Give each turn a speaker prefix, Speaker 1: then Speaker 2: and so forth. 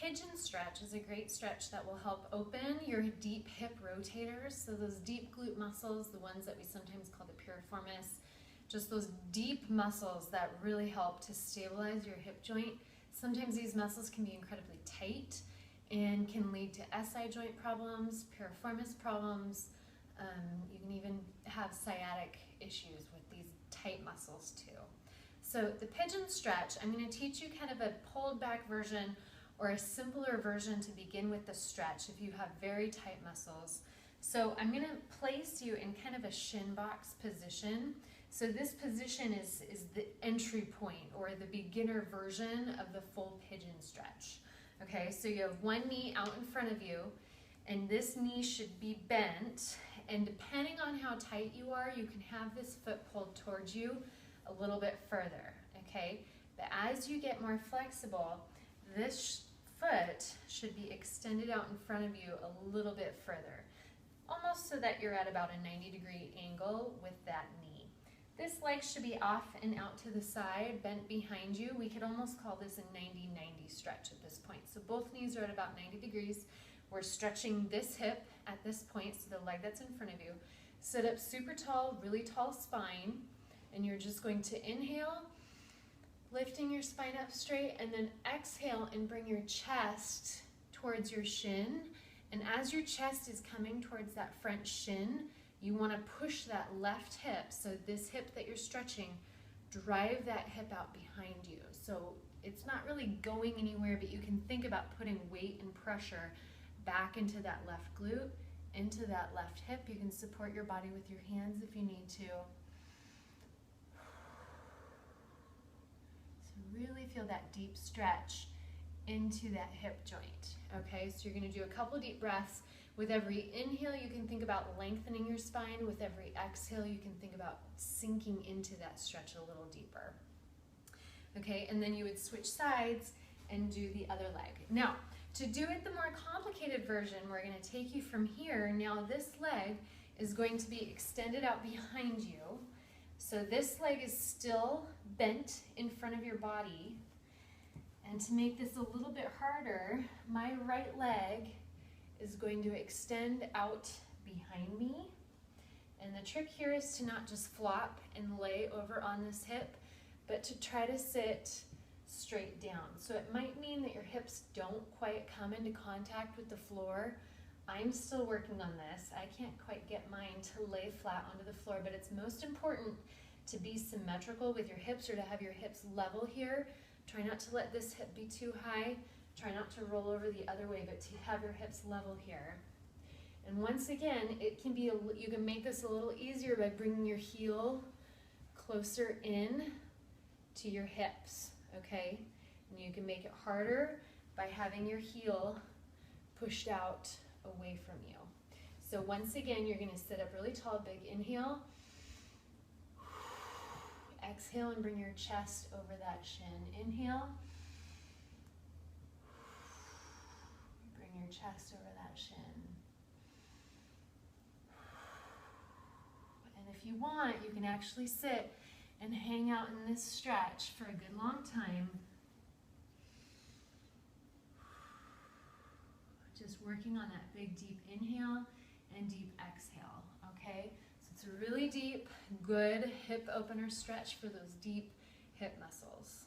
Speaker 1: Pigeon Stretch is a great stretch that will help open your deep hip rotators. So those deep glute muscles, the ones that we sometimes call the piriformis, just those deep muscles that really help to stabilize your hip joint. Sometimes these muscles can be incredibly tight and can lead to SI joint problems, piriformis problems. You can even have sciatic issues with these tight muscles too. So the Pigeon Stretch, I'm going to teach you kind of a pulled back version or a simpler version to begin with the stretch if you have very tight muscles. So I'm going to place you in kind of a shin box position. So this position is the entry point or the beginner version of the full Pigeon Stretch. Okay, so you have one knee out in front of you, and this knee should be bent, and depending on how tight you are, you can have this foot pulled towards you a little bit further, okay? But as you get more flexible, this foot should be extended out in front of you a little bit further, almost so that you're at about a 90-degree angle with that knee. This leg should be off and out to the side, bent behind you. We could almost call this a 90-90 stretch at this point. So both knees are at about 90 degrees. We're stretching this hip at this point, so the leg that's in front of you. Sit up super tall, really tall spine, and you're just going to inhale, lifting your spine up straight, and then exhale and bring your chest towards your shin. And as your chest is coming towards that front shin, you want to push that left hip, so this hip that you're stretching, drive that hip out behind you. So it's not really going anywhere, but you can think about putting weight and pressure back into that left glute, into that left hip. You can support your body with your hands if you need to. So really feel that deep stretch into that hip joint. Okay, so you're going to do a couple deep breaths. With every inhale, you can think about lengthening your spine. With every exhale, you can think about sinking into that stretch a little deeper. Okay, and then you would switch sides and do the other leg. Now, to do it the more complicated version, we're going to take you from here. Now, this leg is going to be extended out behind you. So this leg is still bent in front of your body. And to make this a little bit harder, my right leg is going to extend out behind me. And the trick here is to not just flop and lay over on this hip, but to try to sit straight down. So it might mean that your hips don't quite come into contact with the floor. I'm still working on this. I can't quite get mine to lay flat onto the floor, but it's most important to be symmetrical with your hips, or to have your hips level here. Try not to let this hip be too high. Try not to roll over the other way, but to have your hips level here. And once again, it can be you can make this a little easier by bringing your heel closer in to your hips, okay? And you can make it harder by having your heel pushed out away from you. So once again, you're going to sit up really tall, big inhale. Exhale and bring your chest over that shin. Inhale. Bring your chest over that shin. And if you want, you can actually sit and hang out in this stretch for a good long time. Just working on that big deep inhale and deep exhale, okay? So it's a really deep, good hip opener stretch for those deep hip muscles.